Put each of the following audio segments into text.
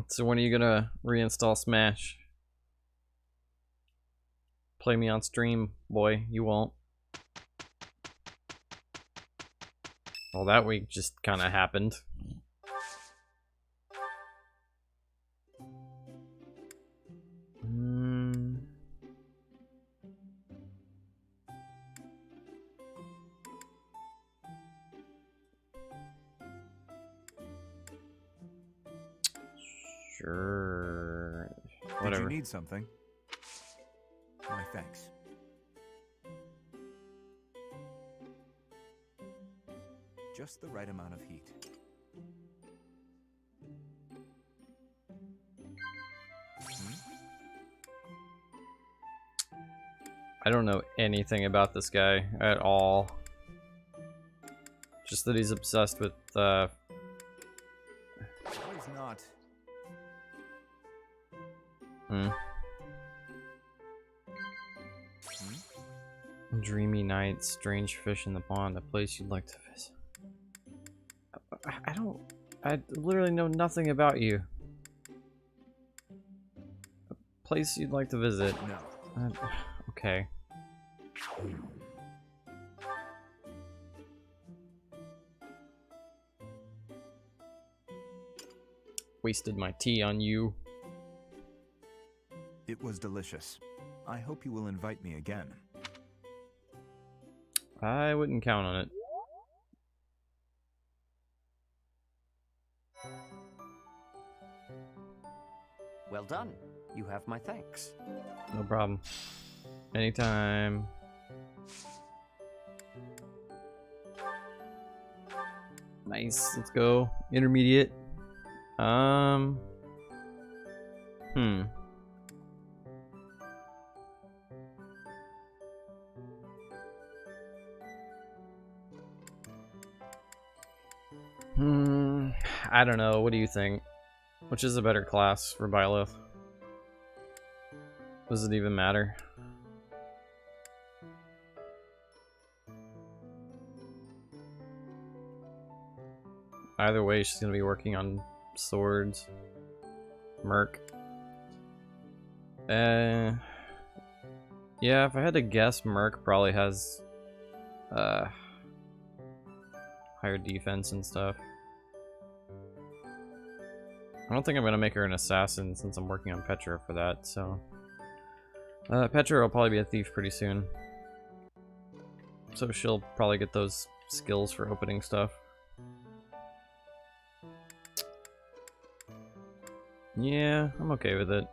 So when are you gonna reinstall Smash? Play me on stream, boy. You won't. Well, that week just kind of happened. Sure. Whatever. Did you need something? My thanks. Just the right amount of heat. I don't know anything about this guy at all. Just that he's obsessed with He's not. Dreamy nights, strange fish in the pond, a place you'd like to visit. I literally know nothing about you. A place you'd like to visit. No. Okay. Wasted my tea on you. It was delicious. I hope you will invite me again. I wouldn't count on it. Well done. You have my thanks. No problem. Anytime. Nice. Let's go. Intermediate. I don't know. What do you think? Which is a better class for Byleth? Does it even matter? Either way, she's gonna be working on swords. Merc. Yeah, if I had to guess, Merc probably has higher defense and stuff. I don't think I'm gonna make her an assassin since I'm working on Petra for that, so Petra will probably be a thief pretty soon. So she'll probably get those skills for opening stuff. Yeah, I'm okay with it.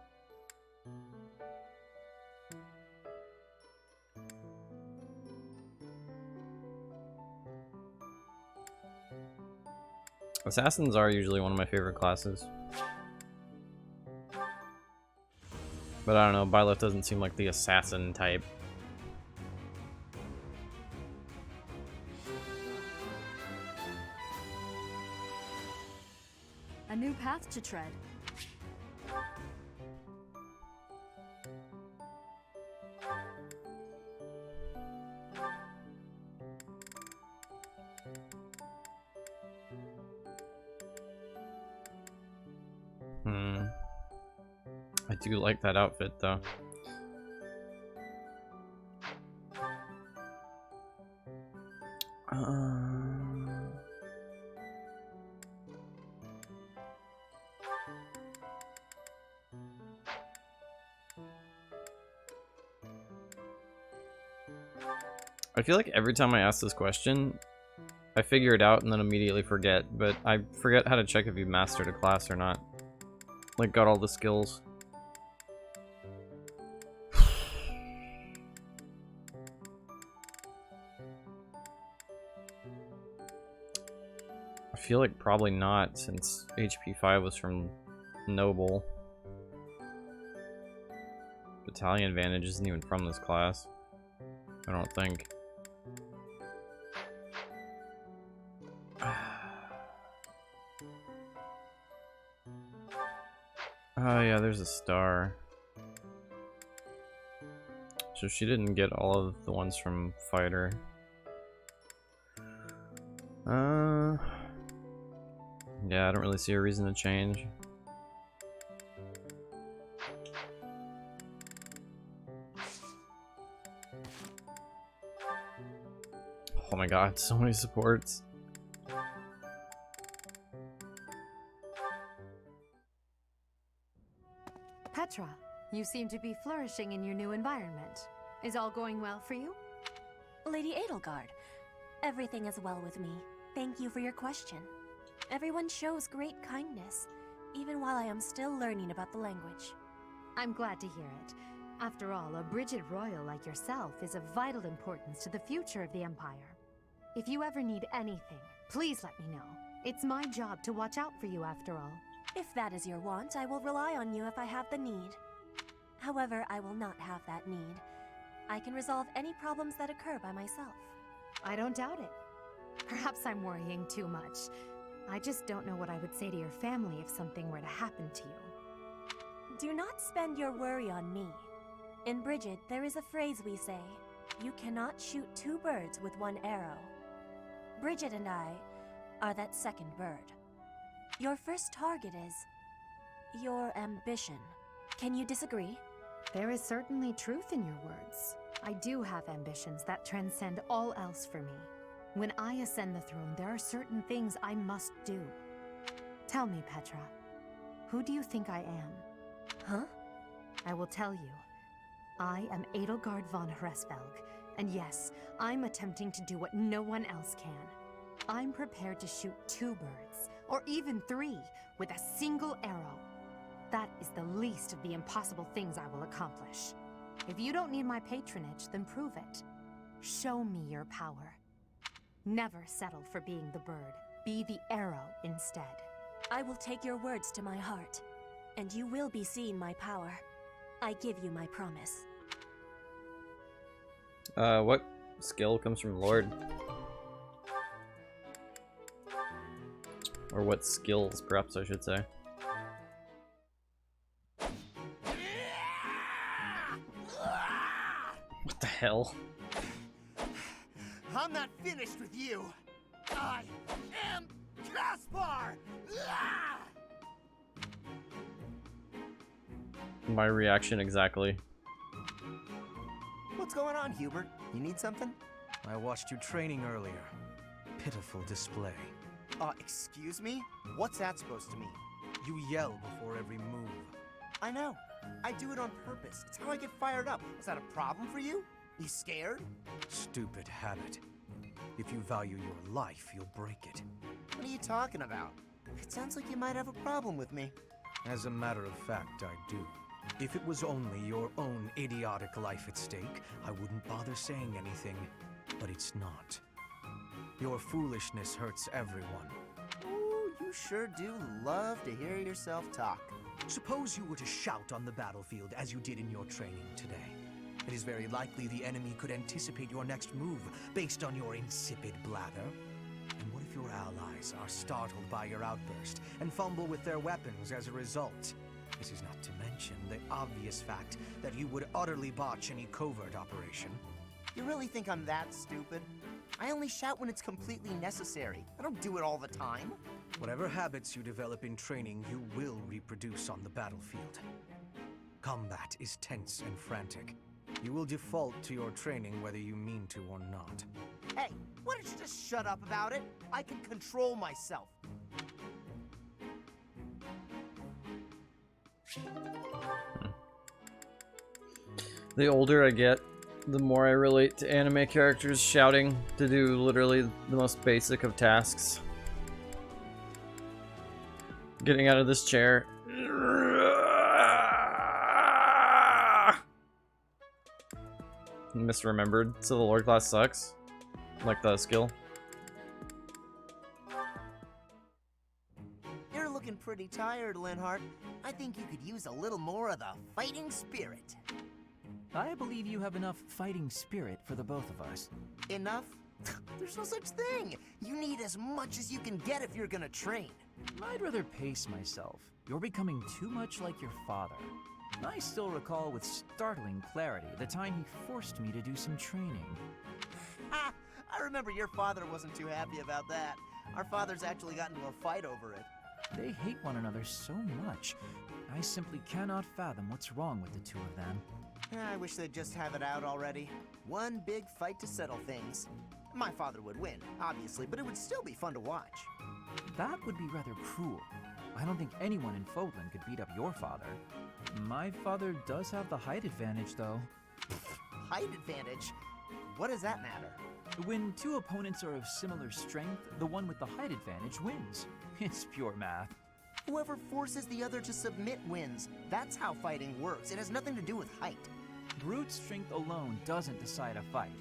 Assassins are usually one of my favorite classes. But I don't know, Byleth doesn't seem like the assassin type. A new path to tread. I do like that outfit though. I feel like every time I ask this question, I figure it out and then immediately forget, but I forget how to check if you've mastered a class or not. Like, got all the skills. I feel like probably not, since HP 5 was from Noble. Battalion Advantage isn't even from this class. I don't think. Oh yeah, there's a star. So she didn't get all of the ones from Fighter. Yeah, I don't really see a reason to change. god, so many supports. Petra, you seem to be flourishing in your new environment. Is all going well for you? Lady Edelgard, everything is well with me. Thank you for your question. Everyone shows great kindness, even while I am still learning about the language. I'm glad to hear it. After all, a Brigid Royal like yourself is of vital importance to the future of the Empire. If you ever need anything, please let me know. It's my job to watch out for you after all. If that is your want, I will rely on you if I have the need. However, I will not have that need. I can resolve any problems that occur by myself. I don't doubt it. Perhaps I'm worrying too much. I just don't know what I would say to your family if something were to happen to you. Do not spend your worry on me. In Brigid, there is a phrase we say, you cannot shoot two birds with one arrow. Brigid and I are that second bird. Your first target is your ambition. Can you disagree? There is certainly truth in your words. I do have ambitions that transcend all else for me. When I ascend the throne, there are certain things I must do. Tell me, Petra, who do you think I am? Huh? I will tell you. I am Edelgard von Hresvelg, and yes, I'm attempting to do what no one else can. I'm prepared to shoot two birds, or even three, with a single arrow. That is the least of the impossible things I will accomplish. If you don't need my patronage, then prove it. Show me your power. Never settle for being the bird. Be the arrow instead. I will take your words to my heart, and you will be seeing my power. I give you my promise. What skill comes from Lord? Or what skills, perhaps I should say. What the hell? I'm not finished with you. I am Caspar! My reaction exactly. What's going on, Hubert? You need something? I watched you training earlier. Pitiful display. Excuse me? What's that supposed to mean? You yell before every move. I know. I do it on purpose. It's how I get fired up. Is that a problem for you? You scared? Stupid habit. If you value your life, you'll break it. What are you talking about? It sounds like you might have a problem with me. As a matter of fact, I do. If it was only your own idiotic life at stake, I wouldn't bother saying anything. But it's not. Your foolishness hurts everyone. Ooh, you sure do love to hear yourself talk. Suppose you were to shout on the battlefield as you did in your training today. It is very likely the enemy could anticipate your next move based on your insipid blather. And what if your allies are startled by your outburst and fumble with their weapons as a result? This is not to mention the obvious fact that you would utterly botch any covert operation. You really think I'm that stupid? I only shout when it's completely necessary. I don't do it all the time. Whatever habits you develop in training, you will reproduce on the battlefield. Combat is tense and frantic. You will default to your training whether you mean to or not. Hey, why don't you just shut up about it? I can control myself. The older I get, the more I relate to anime characters shouting to do literally the most basic of tasks. Getting out of this chair. Misremembered. So the Lord class sucks. Like the skill. You're looking pretty tired, Linhart. I think you could use a little more of the fighting spirit. I believe you have enough fighting spirit for the both of us. Enough? There's no such thing. You need as much as you can get if you're gonna train. I'd rather pace myself. You're becoming too much like your father. I still recall with startling clarity the time he forced me to do some training. Ha! I remember your father wasn't too happy about that. Our fathers actually got into a fight over it. They hate one another so much. I simply cannot fathom what's wrong with the two of them. I wish they'd just have it out already. One big fight to settle things. My father would win, obviously, but it would still be fun to watch. That would be rather cruel. I don't think anyone in Fodlan could beat up your father. My father does have the height advantage, though. Height advantage? What does that matter? When two opponents are of similar strength, the one with the height advantage wins. It's pure math. Whoever forces the other to submit wins. That's how fighting works. It has nothing to do with height. Brute strength alone doesn't decide a fight.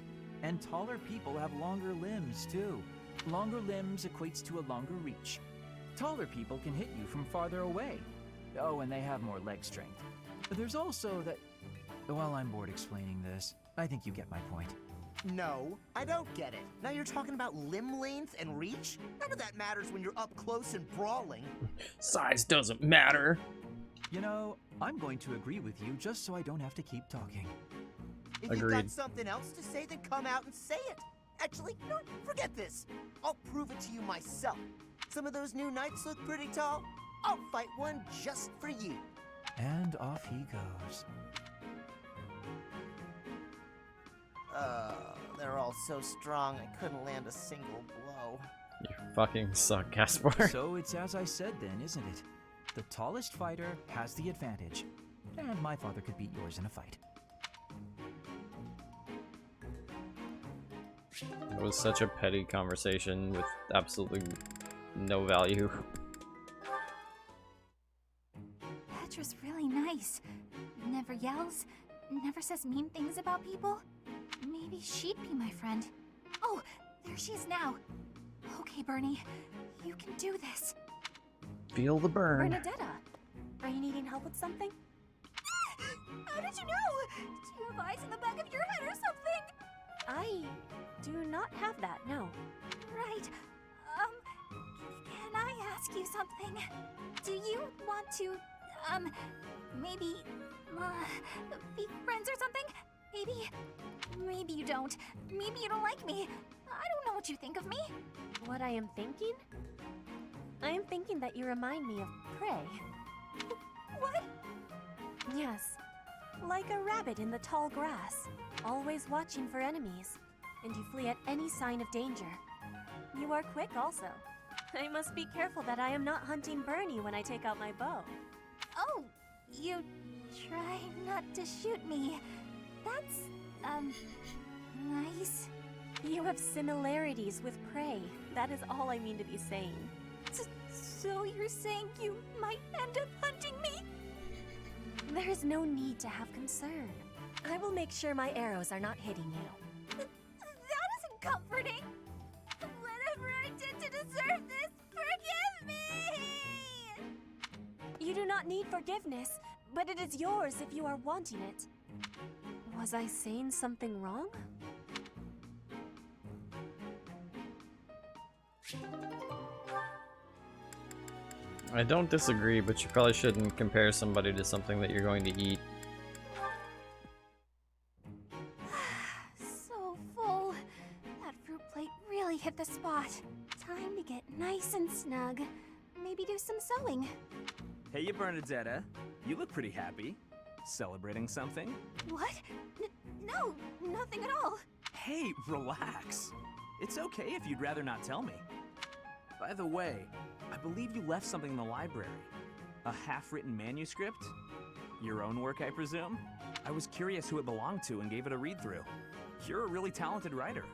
And taller people have longer limbs, too. Longer limbs equates to a longer reach. Taller people can hit you from farther away. Oh, and they have more leg strength. There's also that... Well, I'm bored explaining this. I think you get my point. No, I don't get it. Now you're talking about limb length and reach? None of that matters when you're up close and brawling. Size doesn't matter. You know, I'm going to agree with you just so I don't have to keep talking. If Agreed. you've got something else to say, then come out and say it. Actually, you know what? Forget this. I'll prove it to you myself. Some of those new knights look pretty tall. I'll fight one just for you. And off he goes. They're all so strong I couldn't land a single blow. You fucking suck, Caspar. So it's as I said then, isn't it? The tallest fighter has the advantage. And my father could beat yours in a fight. It was such a petty conversation with absolutely no value. Petra's really nice. Never yells, never says mean things about people. Maybe she'd be my friend. Oh, there she is now. Okay, Bernie, you can do this. Feel the burn. Bernadetta, are you needing help with something? How did you know? Do you have eyes in the back of your head or something? I do not have that, no. Right. Can I ask you something? Do you want to, maybe, be friends or something? Maybe you don't. Maybe you don't like me. I don't know what you think of me. What I am thinking? I am thinking that you remind me of prey. What? Yes, like a rabbit in the tall grass, always watching for enemies, and you flee at any sign of danger. You are quick also. I must be careful that I am not hunting Bernie when I take out my bow. Oh, you try not to shoot me. That's, nice. You have similarities with prey. That is all I mean to be saying. So you're saying you might end up hunting me? There is no need to have concern. I will make sure my arrows are not hitting you. That isn't comforting. Whatever I did to deserve this, forgive me! You do not need forgiveness, but it is yours if you are wanting it. Was I saying something wrong? I don't disagree, but you probably shouldn't compare somebody to something that you're going to eat. So full. That fruit plate really hit the spot. Time to get nice and snug. Maybe do some sewing. Hey, you Bernadetta. You look pretty happy. Celebrating something? What? No, nothing at all. Hey, relax. It's okay if you'd rather not tell me. By the way, I believe you left something in the library. A half-written manuscript? Your own work, I presume? I was curious who it belonged to and gave it a read-through. You're a really talented writer.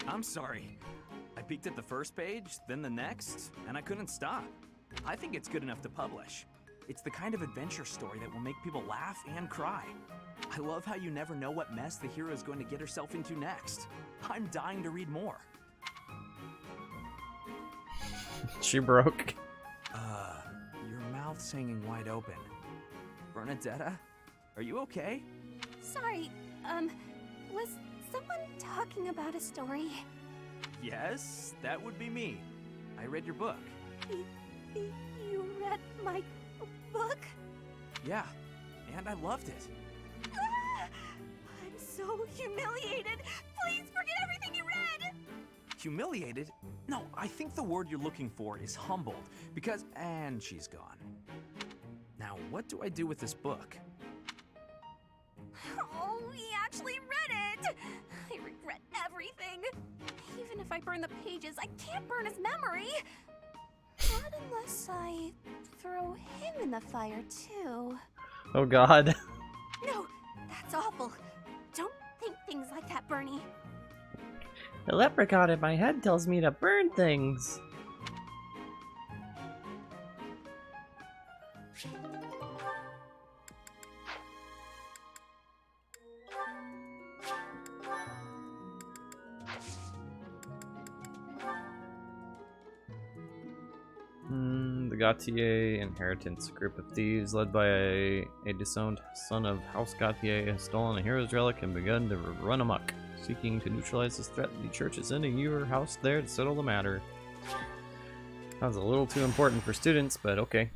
I'm sorry. I peeked at the first page, then the next, and I couldn't stop. I think it's good enough to publish. It's the kind of adventure story that will make people laugh and cry. I love how you never know what mess the hero is going to get herself into next. I'm dying to read more. She broke. Your mouth's hanging wide open. Bernadetta, are you okay? Sorry, was someone talking about a story? Yes, that would be me. I read your book. You read my book? Yeah, and I loved it. I'm so humiliated. Please forget everything you read. Humiliated? No, I think the word you're looking for is humbled, because... And she's gone. Now, what do I do with this book? Oh, he actually read it! I regret everything. Even if I burn the pages, I can't burn his memory. Not unless I throw him in the fire, too. Oh god. No, that's awful. Don't think things like that, Bernie. The leprechaun in my head tells me to burn things. The Gautier inheritance. A group of thieves led by a disowned son of House Gautier has stolen a hero's relic and begun to run amok. Seeking to neutralize this threat, the church is sending your house there to settle the matter. Sounds a little too important for students, but okay.